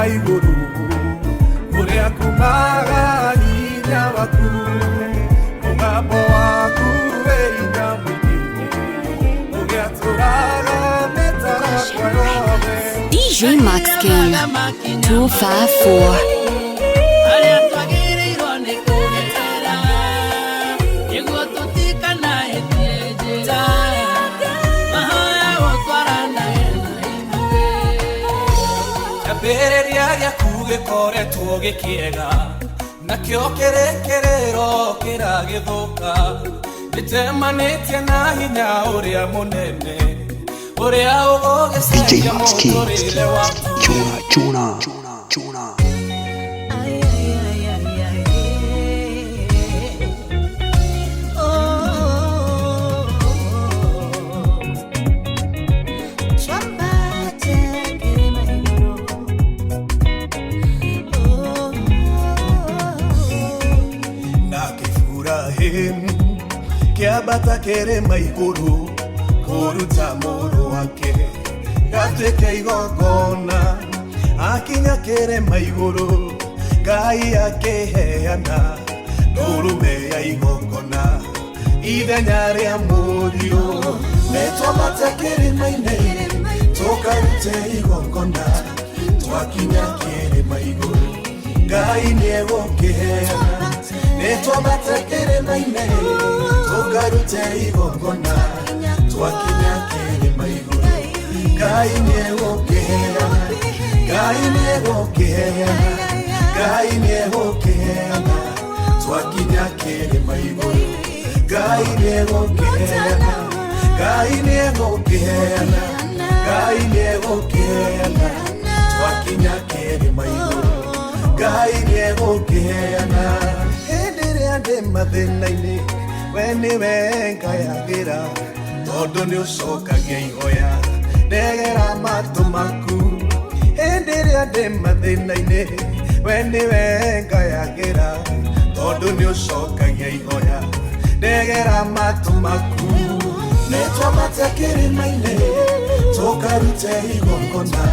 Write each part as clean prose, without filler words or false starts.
maiguru Uria kumaga hinya waku Mugambo waku hinya mwingi Ugiaturaga metara kwa yome DJ Max King 254 Bereria gĩaku gĩkoretwo gĩkĩega nakĩo kĩrĩkĩrĩro kĩragĩthũka gĩtemanĩtie na hinya ũrĩa mũnene ũrĩa ũgũgĩcenjia mũtũrĩre waku Chuna Kiabata kĩrĩma igũrũ kũruta mũrũ wake gatuĩke igongona akinya kĩrĩma igũrũ Ngai akĩheana ndũrũme ya igongona ithenya rĩa mũriũ nĩtwambate kĩrĩma-inĩ tũkarute igongona twakinya kĩrĩma igũrũ Ngai nĩegũkĩheana nĩtwambate kĩrĩma-inĩ tũkarute igongona twakinya kĩrĩma igũrũ Ngai nĩegũkĩheana Ngai nĩegũkĩheana Ngai nĩegũkĩheana twakinya kĩrĩma igũrũ Ngai nĩegũkĩheana Ngai nĩegũkĩheana Ngai nĩegũkĩheana twakinya kĩrĩma igũrũ Ngai nĩegũkĩheana hĩndĩ ĩrĩa ndĩ mathĩna-inĩ we nĩwe ngayagĩra tondũ nĩũcokagia ihoya ndegera matũ maku hĩndĩ ĩrĩa ndĩ mathĩna-inĩ we nĩwe ngayagĩra tondũ nĩũcokagia ihoya ndegera matũ maku nĩtwambate kĩrĩma-inĩ tũkarute igongona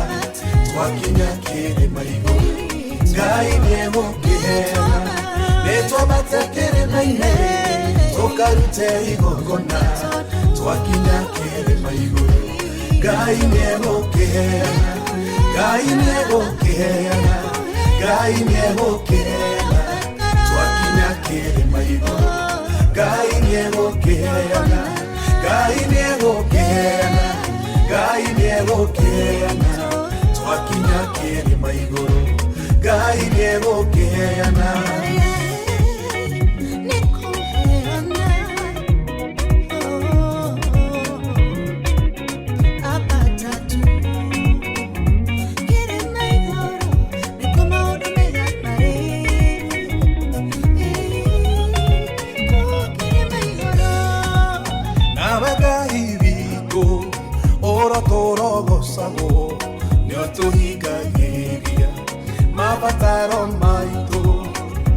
twakinya kĩrĩma igũrũ Ngai nĩegũkĩheana nĩtwambate kĩrĩma-inĩ tũkarute igongona twakinya kĩrĩma igũrũ Ngai nĩegũkĩheana Ngai nĩegũkĩheana Ngai nĩegũkĩheana twakinya kĩrĩma igũrũ Ngai nĩegũkĩheana Ngai nĩegũkĩheana Ngai nĩegũkĩheana twakinya kĩrĩma igũrũ Ngai nĩegũkĩheana Nĩũtũhingagĩria mabataro maitũ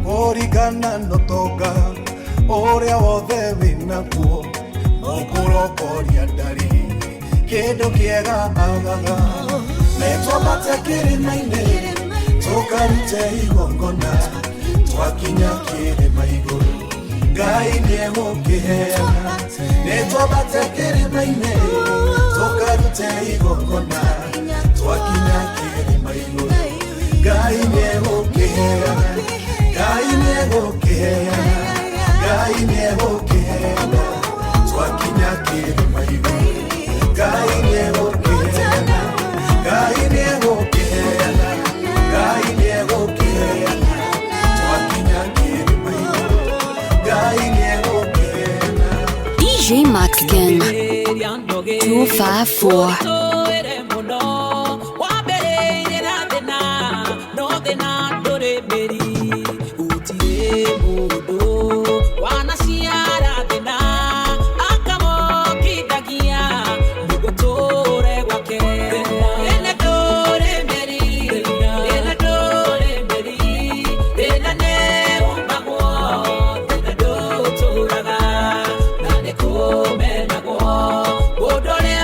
kũringana na ũtonga ũrĩa wothe wĩnaguo mũkũrongoria ndarĩ kĩndũ kĩega agaga nĩtwambate kĩrĩma-inĩ tũkarute igongona twakinya kĩrĩma igũrũ Ngai nĩegũkĩheana nĩtwambate kĩrĩma-inĩ tũkarute igongona twakinya kĩrĩma igũrũ Ngai nĩegũkĩheana Ngai nĩegũkĩheana Ngai nĩegũkĩheana twakinya kĩrĩma igũrũ Ngai nĩegũkĩheana Ngai nĩegũkĩheana Ngai nĩegũkĩheana twakinya kĩrĩma igũrũ Ngai nĩegũkĩheana DJ Max King 254 Menagwo, Bodole,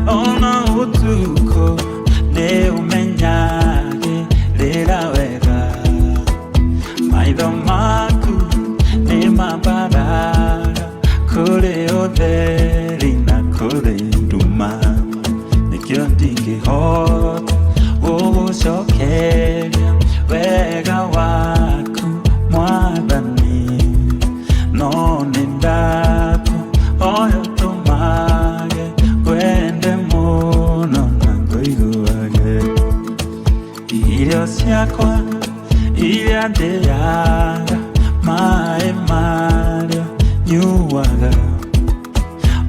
Ona utuko ne nikio ndingĩhota gũgũcokeria wega waku Mwathani, no nĩndakũhoya ũtũmage wende mũno na ngũiguage. Irio ciakwa iria ndĩaga, maĩ marĩa nyuaga,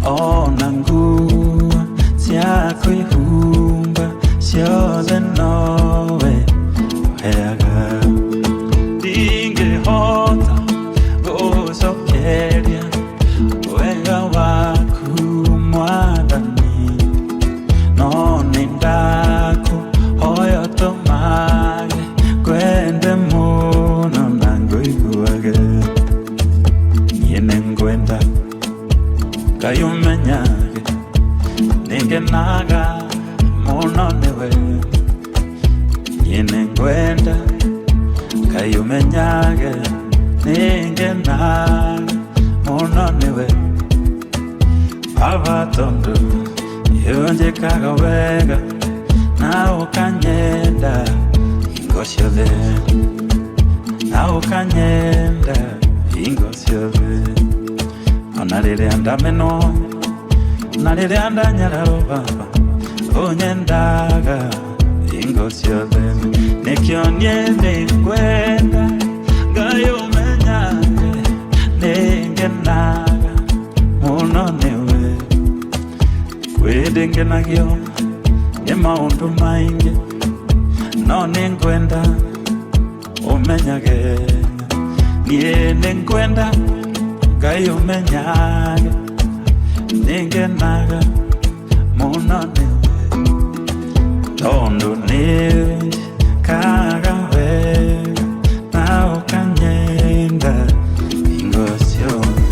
ona nguo cia kwĩhumba ciothe nowe ũheaga. Ndingĩhota gũgũcokeria wega waku Mwathani, no nĩndakũhoya ũtũmage ngwende mũno na ngũiguage. Niĩ nĩngwenda Ngai ũmenyage, nĩngenaga mũno nĩwe. Niĩ nĩngwenda Ngai ũmenyage, nĩngenaga mũno nĩwe. Baba, tondũ nĩwe njĩkaga wega na ũkanyenda hingo ciothe, na ũkanyenda hingo ciothe. Ona rĩrĩa ndamenwo, na rĩrĩa ndanyararwo Baba, ũnyendaga hingo ciothe. Nĩkĩo niĩ nĩngwenda Ngai ũmenyage, nĩngenaga mũno nĩwe. Kwĩndĩngenagio nĩ maũndũ maingĩ, no nĩngwenda ũmenyage. Niĩ nĩngwenda Ngai ũmenyage, nĩngenaga mũno nĩwe. Tondũ nĩwĩkaga wega na ũkanyenda hingo ciothe.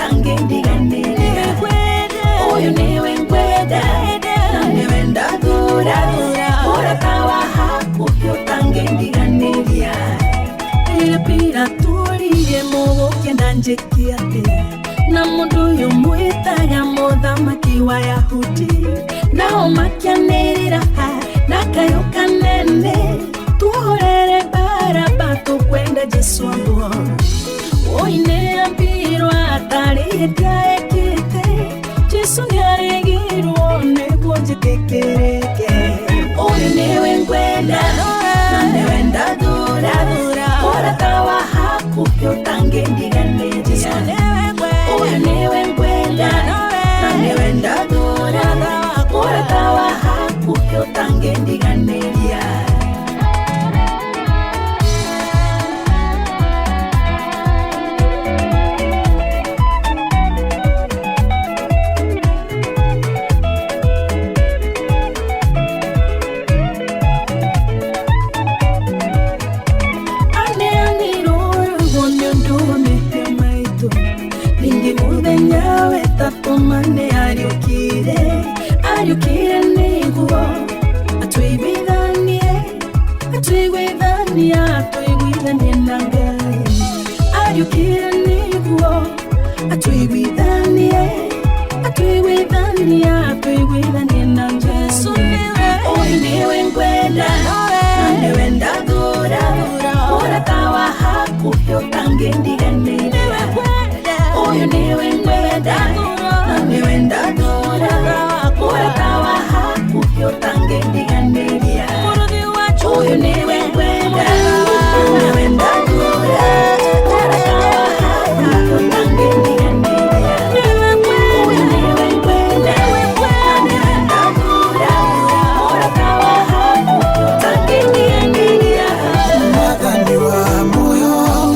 utangendiganĩria ũyũ nĩwe ngwenda na nĩwe ndathura mũrata wa hakuhĩ ũtangendiganĩria pira tũririe mũgũkĩ na njĩkia atĩa na mũndũ ũyũ mwĩtaga mũthamaki wa Yahudi nao makĩanĩrĩra na kayo kanene tuorere baraba tũkwenda Jesũ ambo ũine ambirwo atarĩhĩtia ekĩte Jesũ nĩarĩgirwo nĩguo njĩtĩkĩrĩke ũyũ nĩwe ngwenda na nĩwe ndathura mũrata wa hakuhĩ ũtangendiganĩria ũyũ nĩwe ngwenda na nĩwe ndathura mũrata wa hakuhĩ ũtangendiganĩria Mane ariukire niguo atuiguithanie na Ngai ariukire niguo atuiguithanie na Jesũ ũyũ nĩwe ngwenda na nĩwe ndathura mũrata wa hakuhĩ ũtangendiganĩria ũyũ nĩwe ngwenda na nĩwe ndathura mũrata wa hakuhĩ ũtangendiganĩria ũyũ nĩwe ngwenda na nĩwe ndathura mũrata wa hakuhĩ ũtangendiganĩria ũyũ nĩwe ngwenda na nĩwe ndathura mũrata wa hakuhĩ ũtangendiganĩria Mwathani wa muoyo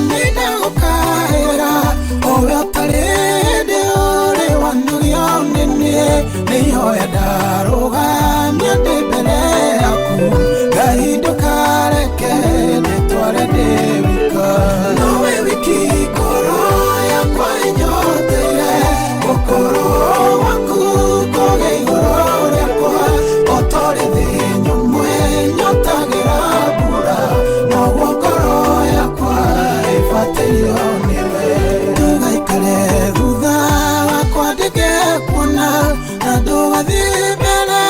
nĩndagũkaĩra ũrĩa ũtarĩ nihoya ndarũgamia ndĩ mbere yaku Ngai ndũkareke ndĩtware ndĩ wika nowe wiki ngoro yakwa ĩnyoteire gũkorwo gwaku kũgĩa igũrũ rĩakwa otorĩ thĩ nyũmũ nyotagĩra mbura noguo ngoro yakwa ĩbatĩirio nĩwe ndũgaikare thutha wakwa ndĩngĩkuona na ndũgathiĩ mbere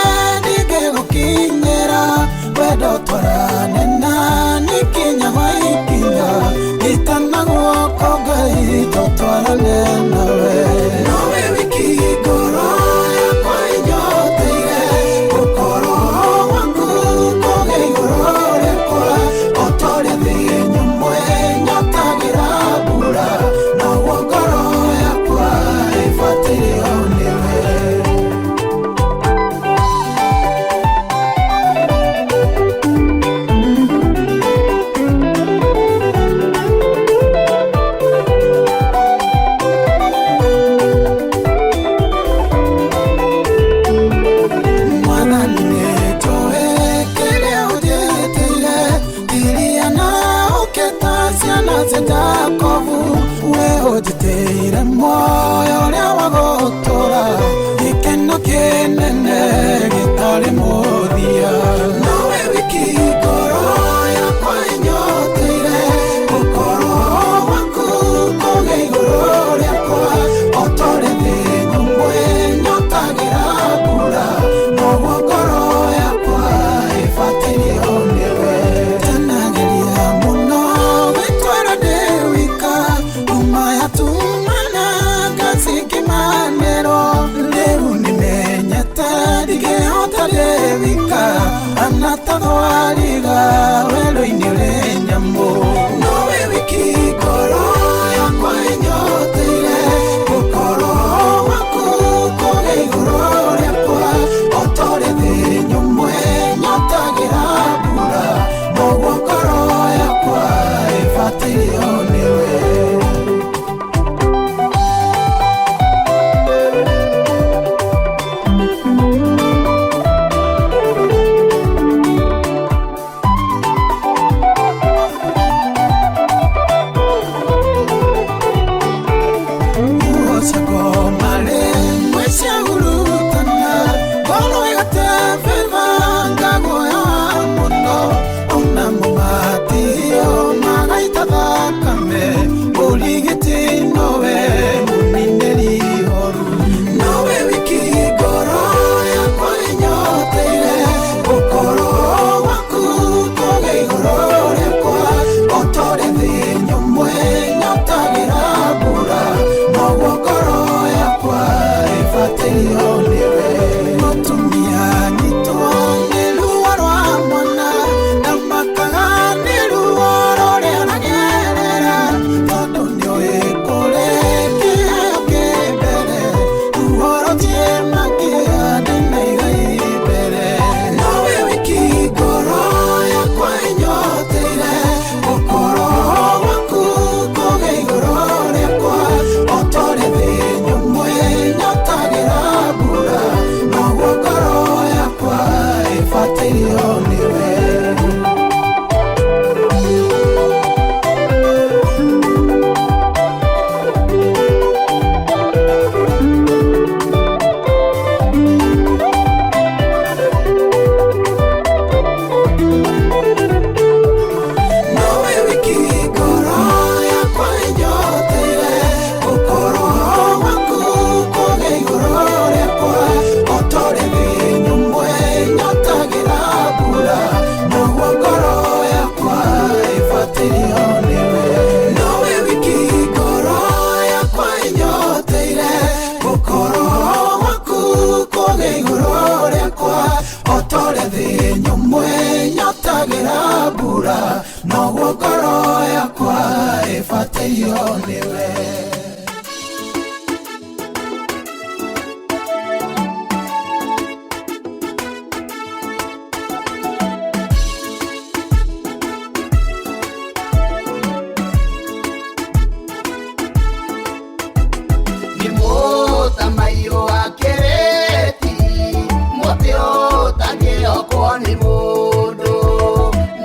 Motio tangio kwani mundu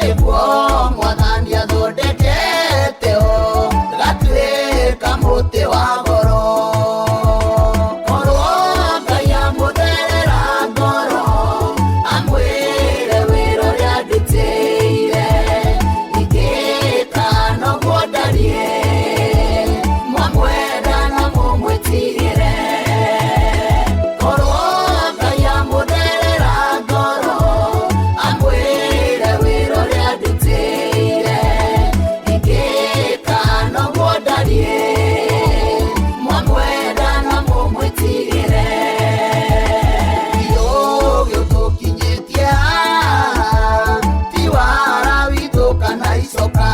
niguo mwathani athondekete o gatuika muti wa goro korwo Ngai amutherera ngoro amwire wiro ria ndutire igika no gwodarie mwamwenda na mumwitigire korwo Ngai amutherera ngoro amwire wiro ria ndutire igika no gwodarie mwamwenda na mumwitigire iyo tukinyitie ti wara witũ kana icoka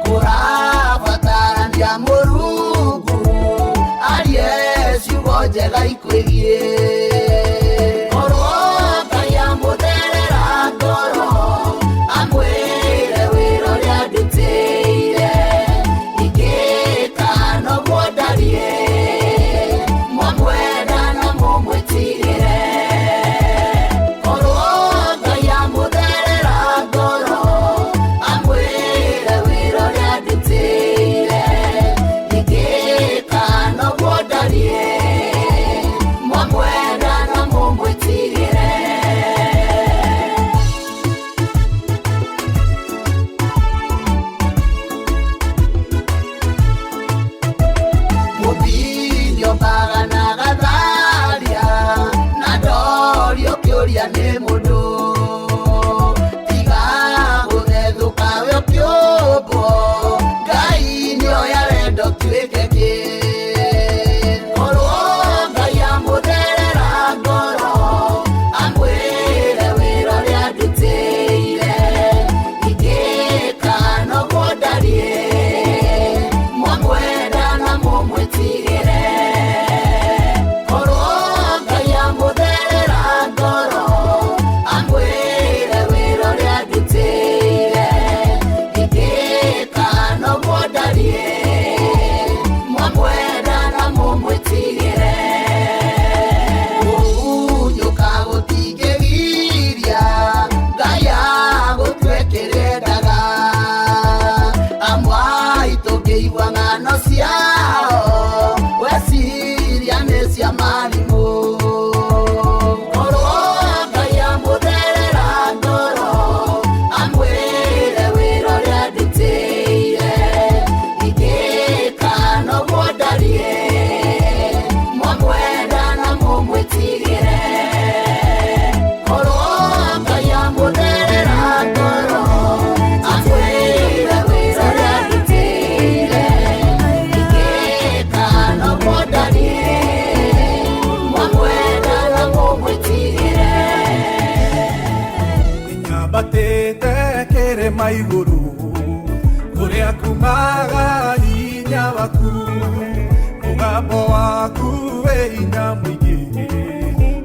kũrabatarania Mũrungu arie ciugo njega ikwĩgie korwo Ngai amũtherera ngoro amwĩre wĩra ũrĩa ndutĩire ingĩka no mwendarie mwamwenda na mũmwĩtigĩre korwo Ngai amũtherera ngoro amwĩre wĩra ũrĩa ndutĩire ingĩka no mwendarie mwamwenda na mũmwĩtigĩre Mubinyo mbaga na gatharia na ndorio kĩũria nĩ mũndũ tiga gũthethũka we kĩũmbo Ngai nĩoya wendo tuĩke kĩ korwo Ngai amũtherera ngoro amwĩre wĩra ũrĩa ndutĩire ingĩka no mwendarie mwamwenda na mũmwĩtigĩre korwo Ngai amũtherera ngoro amwĩre wĩra ũrĩa ndutĩire ingĩka no mwendarie mwamwenda na mũmwĩtigĩre kũhunyũka gũtingĩgiria Ngai agũtwĩkĩrendaga amwai tũngĩigua ng'ano ciao weciria nĩ cia marimũ korwo Ngai amũtherera ngoro amwĩre wĩra ũrĩa ndutĩire ingĩka no mwendarie mwamwenda na mũmwĩtigĩre korwo Ngai amũtherera ngoro amwĩre wĩra ũrĩa ndutĩire ingĩka no mwendarie mwamwenda na mũmwĩtigĩre nyambatĩte kĩrĩma igũrũ kũrĩa kumaga hinya waku mũgambo waku wĩ hinya mũingĩ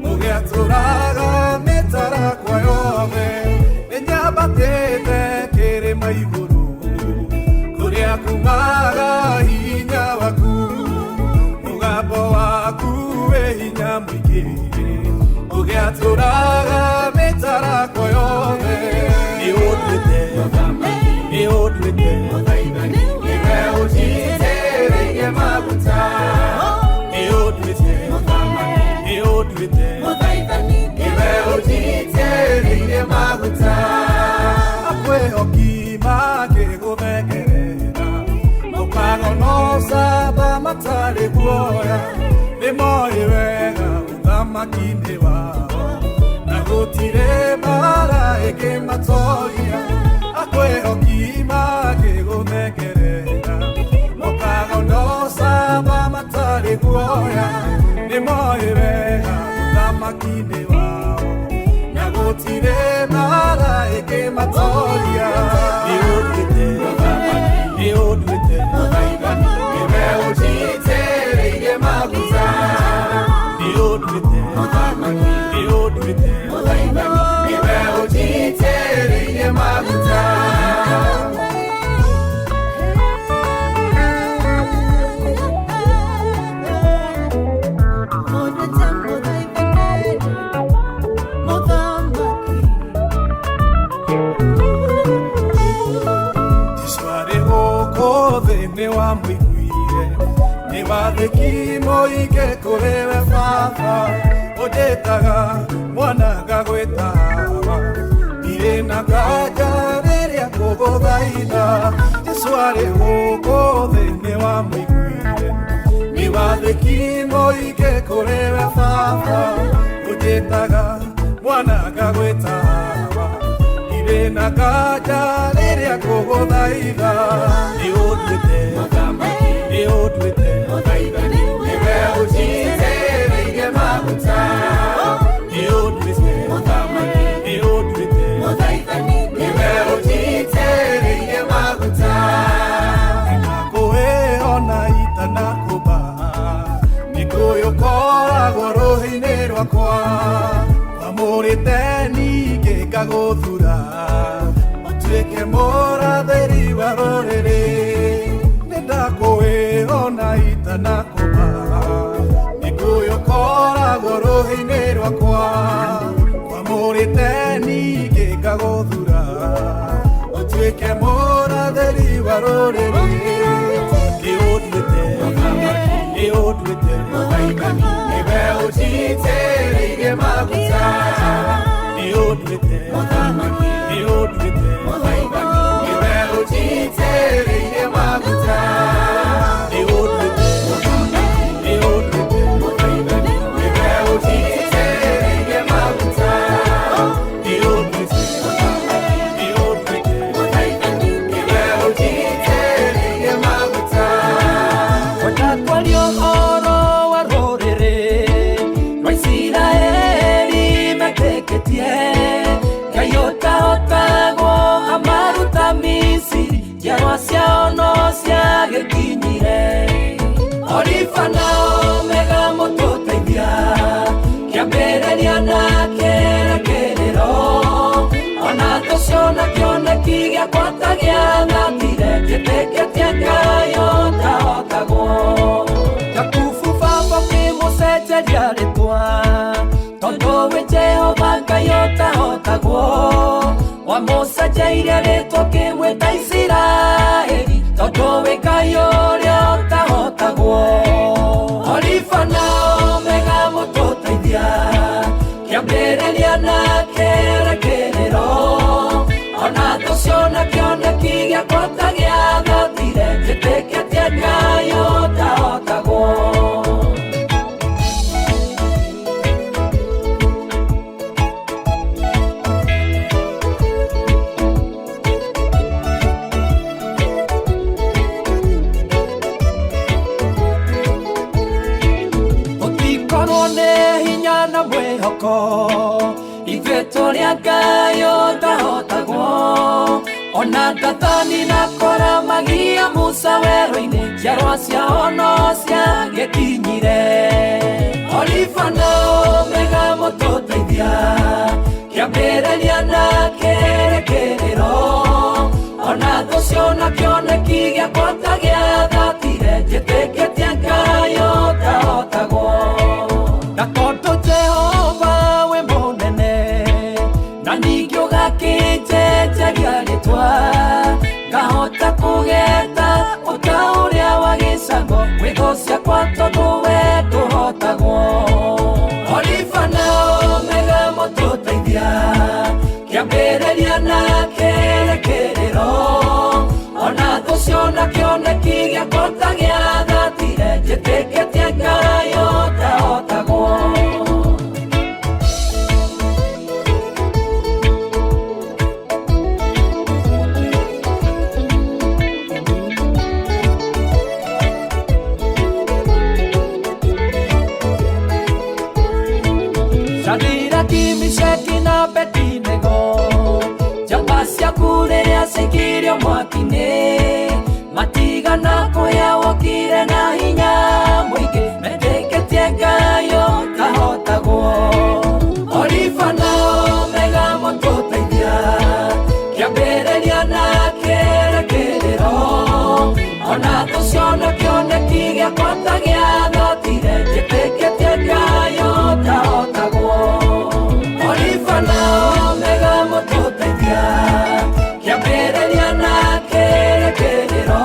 ũgĩatũraga mĩtarakwa yothe nĩnyambatĩte kĩrĩma igũrũ kũrĩa kumaga hinya waku mũgambo waku wĩ hinya mũingĩ ũgĩatũraga mĩtarakwa yothe nĩũnduĩte nĩwe ũnjitĩrĩirie maguta nĩũnduĩte nĩwe ũnjitĩrĩirie maguta akwĩhoki makĩgũthekerera ũkagonoca matarĩ guoya nĩmoĩ wega ũthamaki-inĩ wao na gũtirĩ mbara ĩngĩmatoria akwĩhoki makĩgũthekerera ũkagonoca matarĩ guoya nĩmoĩ wega ũthamaki-inĩ wao na gũtirĩ mbara ĩngĩmatoria nĩũnduĩte nĩwe ũnjitĩrĩirie maguta nĩũnduĩte niwe ũnjitĩrĩirie maguta For the temple they've been mwana ngagwĩtawa ndirĩ na nganja rĩrĩa ngũgũthaitha Jesũ arĩ gũkũ thĩinĩ wa mũiguire nĩ wathĩki mũingĩ kũrĩ we Baba ũnjĩtaga mwana ngagwĩtawa ndirĩ na nganja rĩrĩa ngũgũthaitha nĩ ũnduĩte nĩ ũnduĩte mũthaithani nĩwe ũnjitĩrĩirie maguta nĩ ũnduĩte mũthamaki nĩ ũnduĩte mũthaithani nĩwe ũnjitĩrĩirie maguta ngũĩona itanakũmba nĩngũyũkoragwo rũhĩ-inĩ rwakwa kwamũrĩte ningĩ ngagũthura ũtuĩke mũrathĩri wa rũrĩrĩ nĩndakũĩona itanakũmba nĩngũyũkoragwo rũhĩ-inĩ rwakwa kwamũrĩte ningĩ ngagũthura ũtuĩke mũrathĩri wa rũrĩrĩ nĩũnduĩte nĩũnduĩte mũthaithani nĩwe ũnjitĩrĩirie maguta nĩũnduĩte mũthamaki nĩũnduĩte mũthaithani nĩwe ũnjitĩrĩirie maguta nĩũnduĩte mũthamaki nĩũnduĩte mũthaithani nĩwe ũnjitĩrĩirie maguta nĩũnduĩte mũthamaki nĩũnduĩte mũthaithani nĩwe ũnjitĩrĩirie maguta Watakwaria ũhoro wa rũrĩrĩ rwa Isiraeli metĩkĩtie Ngai ũtahotagwo amaruta Misiri njiarwa ciao no ciagĩkinyire Orifa na Omega mũtũteithia kĩambĩrĩria na kĩrĩkĩrĩro ona tũciona kĩoneki gĩakwa ta gĩathatire njĩtĩkĩtie Ngai ũtahotagwo Jakubu baba ũkĩmũcenjeria rĩtwa tondũ wĩ Jehova Ngai ũtahotagwo wamũcenjeirie rĩtwa ũkĩmwĩta Isiraeli tondũ wĩ Ngai ũrĩa ũtahotagwo Orifa na Omega mũtũteithia kĩambĩrĩria na kĩrĩkĩrĩro ona tũciona kĩoneki gĩakwa ta gĩathatire njĩtĩkĩtie Ngai ũtahotagwo Ũtikorwo nĩ hinya na mwĩhoko ithuĩ tũrĩ a Ngai ũtahotagwo ona Dathani na Kora magia Musa werũ-inĩ njiarwa ciao no ciagĩkinyire Orifa na Omega mũtũteithia kĩambĩrĩria na kĩrĩkĩrĩro ona tũciona kĩoneki gĩakwa ta gĩathatire njĩtĩkĩtie Ngai ũtahotagwo na tondũ Jehova wĩ mũnene na ningĩ ũgakĩnjenjeria rĩtwa ngahota kũgeta ũta ũrĩa wa gĩcango wĩtho ciakwa tondũ we ndũhotagwo Orifa na Omega mũtũteithia kĩambĩrĩria na kĩrĩkĩrĩro ona tũciona kĩoneki gĩakwa ta gĩathatire njĩtĩkĩtie Ngai ũtahotagwo Shadiraki, Meshaki na Abednego njamba ciaku rĩrĩa ciaikirio mwaki-inĩ matigana kũrĩa wokire na hinya mũingĩ metĩkĩtie Ngai ũtahotagwo Orifa na Omega mũtũteithia kĩambĩrĩria na kĩrĩkĩrĩro ona tũciona kĩoneki gĩakwa ta gĩathatire njĩtĩkĩtie Ngai ũtahotagwo Orifa na Omega mũtũteithia kĩambĩrĩria na kĩrĩkĩrĩro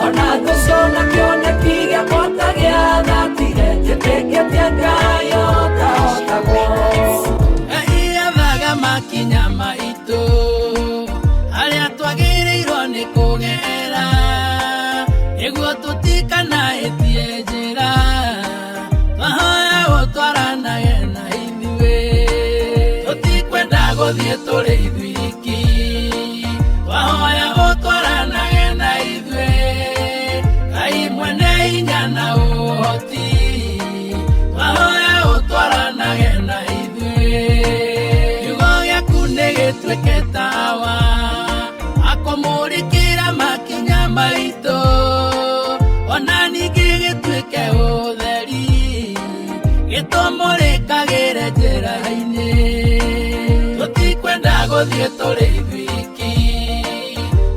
ona tũciona kĩoneki gĩakwa ta gĩathatire njĩtĩkĩtie Ngai ũtahotagwo gũthiĩ tũrĩ ithuiki twahoya ũtwaranage na ithuĩ Ngai mwene hinya na ũhoti twahoya ũtwaranage na ithuĩ kiugo gĩaku nĩ gĩtuĩke tawa akũmũrĩkĩra makinya maitũ ona ningĩ gĩtuĩke ũtheri gĩtũmũrĩkagĩre njĩra-inĩ tũtikwenda gũthiĩ tũrĩ ithuiki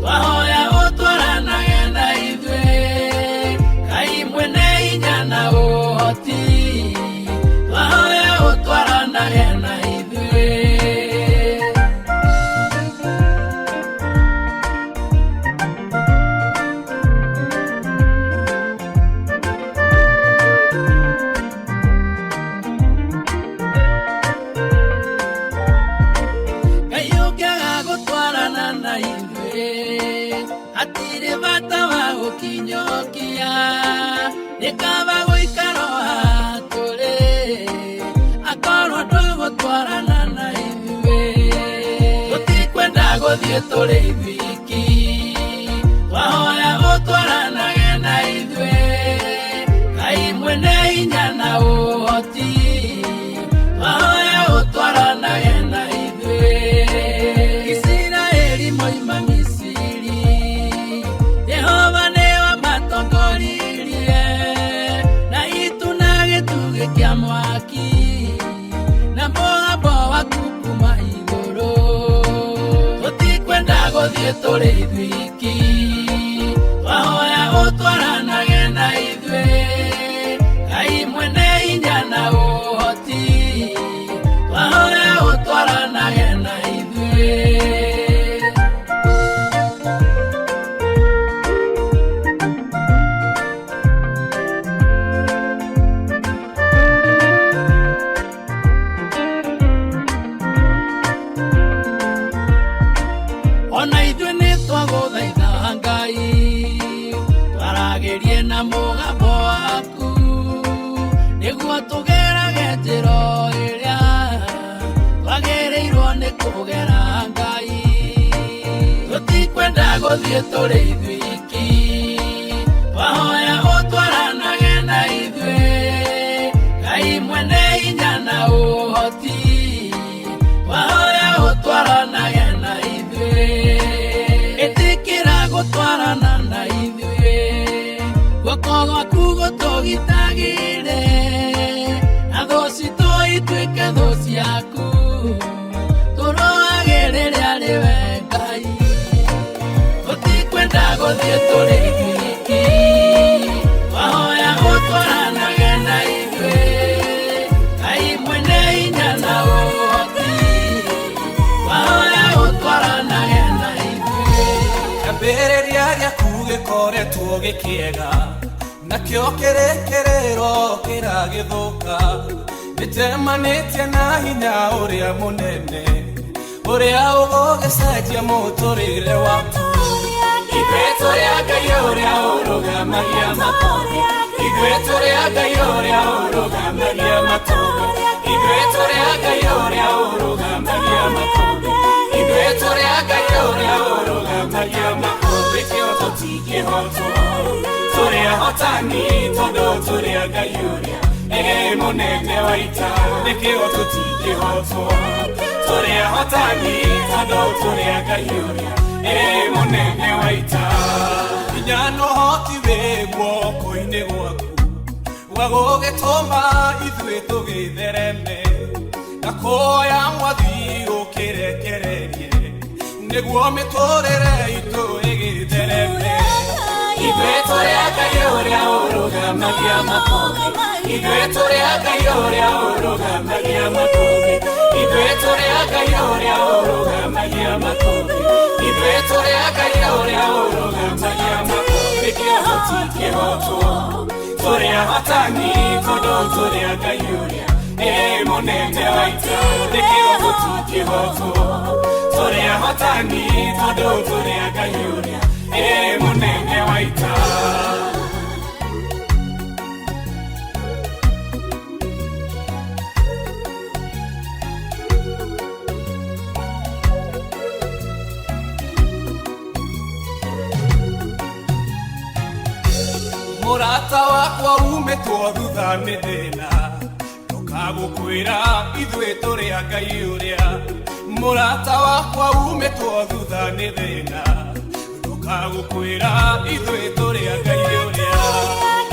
twahoya ũtwaranage na ithuĩ Ngai mwene hinya na ũhoti twahoya ũtwaranage na ithuĩ Atire bata wa gukinyokia nikaba guikaro atore akorwo ndũgũtwarana na ithuĩ tũtikwenda gũthiĩ tũrĩ ithuiki twahoya ũtwaranage na ithuĩ Ngai mwene hinya na ũhoti twahoya ũtwaranage na ithuĩ Isiraeli moima gũthiĩ tũrĩ ithuiki twahoya ũtwaranage na ithuĩ Ngai mwene hinya na ũhoti twahoya ũtwaranage na ithuĩ ona ithuĩ nĩtwagũthaitha Ngai twaragĩrie na mũgambo waku nĩguo tũgerage njĩra ĩrĩa twagĩrĩirwo nĩ kũgera Ngai tũtikwenda gũthiĩ tũrĩ ithuiki twahoya ũtwaranage na ithuĩ Ngai mwene hinya na ũhoti twahoya ũtwaranage na ithuĩ ĩtĩkĩra gũtwarana na ithuĩ guoko gwaku gũtũgitagĩre na thũ citũ ituĩke thũ ciaku tũrũage rĩrĩa rĩwe Ngai tũtikwenda gũthiĩ tũrĩ ithuiki twahoya ũtwaranage na ithuĩ Ngai mwene hinya na ũhoti twahoya ũtwaranage na ithuĩ Kĩambĩrĩria gĩaku gĩkoretwo gĩkĩega nakĩo kĩrĩkĩrĩro kĩragĩthũka nĩtemanĩtie na hinya ũrĩa mũnene ũrĩa ũgũgĩcenjia mũtũrĩre waku ithuĩ tũrĩ Ngai ũrĩa ũrũgamagia matũũra ithuĩ tũrĩ Ngai ũrĩa ũrũgamagia matũũra ithuĩ tũrĩ Ngai ũrĩa ũrũgamagia matũũra ithuĩ tũrĩ Ngai ũrĩa ũrũgamagia matũũra kĩo tũtingĩhotwo tũrĩ ahotani tondũ tũrĩ Ngai ũrĩa mũnene wa ita nĩkĩo tũtingĩhotwo tũrĩ ahotani tondũ tũrĩ Ngai ũrĩa mũnene wa ita hinya na ũhoti wĩ guoko-inĩ gwaku wa gũgĩtũma ithuĩ tũgĩthereme na kuoya Mwathi ũkĩrekererie nĩguo mĩtũrĩre itũ ĩgĩthereme ithuĩ tũrĩ Ngai ũrĩa ũrũgamagia matũũra ithuĩ tũrĩ Ngai ũrĩa ũrũgamagia matũũra ithuĩ tũrĩ Ngai ũrĩa ũrũgamagia matũũra ithuĩ tũrĩ Ngai ũrĩa ũrũgamagia matũũra kĩo tũtingĩhotwo tũrĩ ahotani tondũ tũrĩ Ngai ũrĩa mũnene wa ita nĩkĩo tũtingĩhotwo tũrĩ ahotani tondũ tũrĩ Ngai ũrĩa mũnene wa ita Murata wakwa umetwo thutha nĩ thĩna ndũkagũkwĩra ithuĩ tũrĩ a Ngai ũrĩa Murata wakwa umetwo thutha nĩ thĩna ndũkagũkwĩra ithuĩ tũrĩ a Ngai ũrĩa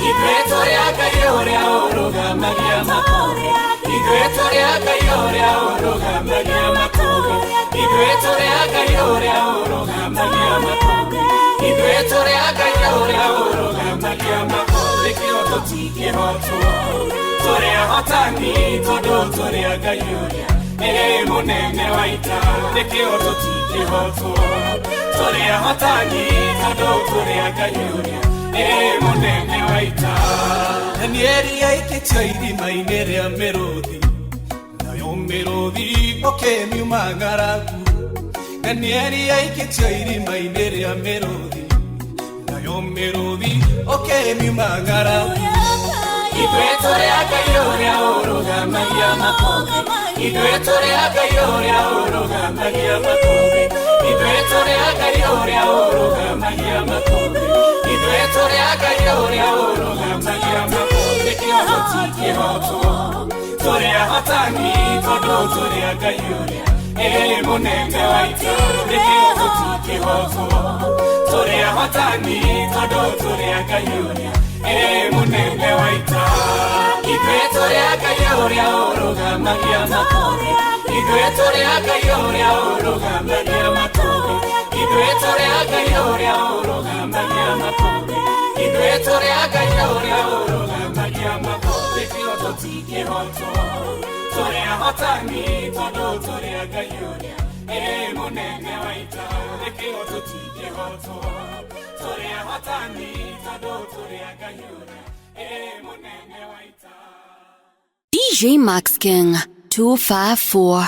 Ithuĩ tũrĩ a Ngai ũrĩa ũrũgamagia makũmbĩ Ithuĩ tũrĩ a Ngai ũrĩa ũrũgamagia makũmbĩ Ithuĩ tũrĩ a Ngai ũrĩa ũrũgamagia makũmbĩ Ithuĩ tũrĩ a Ngai ũrĩa ũrũgamagia makũmbĩ Nĩkĩo tũtingĩhotwo tũrĩ ahotani tondũ tũrĩ a Ngai ũrĩa mũnene wa ita Nĩkĩo tũtingĩhotwo tũrĩ ahotani tondũ tũrĩ a Ngai ũrĩa mũnene wa ita Danieli aikĩtio irima-inĩ rĩa mĩrũthi nayo mĩrũthi ũkĩmiuma ng'aragu Danieli aikĩtio irima-inĩ rĩa mĩrũthi nayo mĩrũthi ũkĩmiuma ng'aragu Ithuĩ tũrĩ a Ngai ũrĩa ũrũgamagia makũmbĩ Ithuĩ tũrĩ a Ngai ũrĩa ũrũgamagia makũmbĩ Ithuĩ tũrĩ a Ngai ũrĩa ũrũgamagia makũmbĩ Ithuĩ tũrĩ a Ngai ũrĩa ũrũgamagia makũmbĩ Nĩkĩo tũtingĩhotwo tũrĩ ahotani tondũ tũrĩ a Ngai ũrĩa mũnene wa ita Nĩkĩo tũtingĩhotwo tũrĩ ahotani tondũ tũrĩ a Ngai ũrĩa mũnene wa ita Ithuĩ tũrĩ a Ngai ũrĩa ũrũgamagia makũmbĩ Ithuĩ tũrĩ a Ngai ũrĩa ũrũgamagia makũmbĩ Ithuĩ tũrĩ a Ngai ũrĩa ũrũgamagia makũmbĩ Ithuĩ tũrĩ a Ngai ũrĩa ũrũgamagia makũmbĩ Nĩkĩo tũtingĩhotwo tũrĩ ahotani tondũ tũrĩ a Ngai ũrĩa mũnene wa ita Nĩkĩo tũtingĩhotwo tũrĩ ahotani tondũ tũrĩ a Ngai ũrĩa mũnene wa ita DJ Max King 254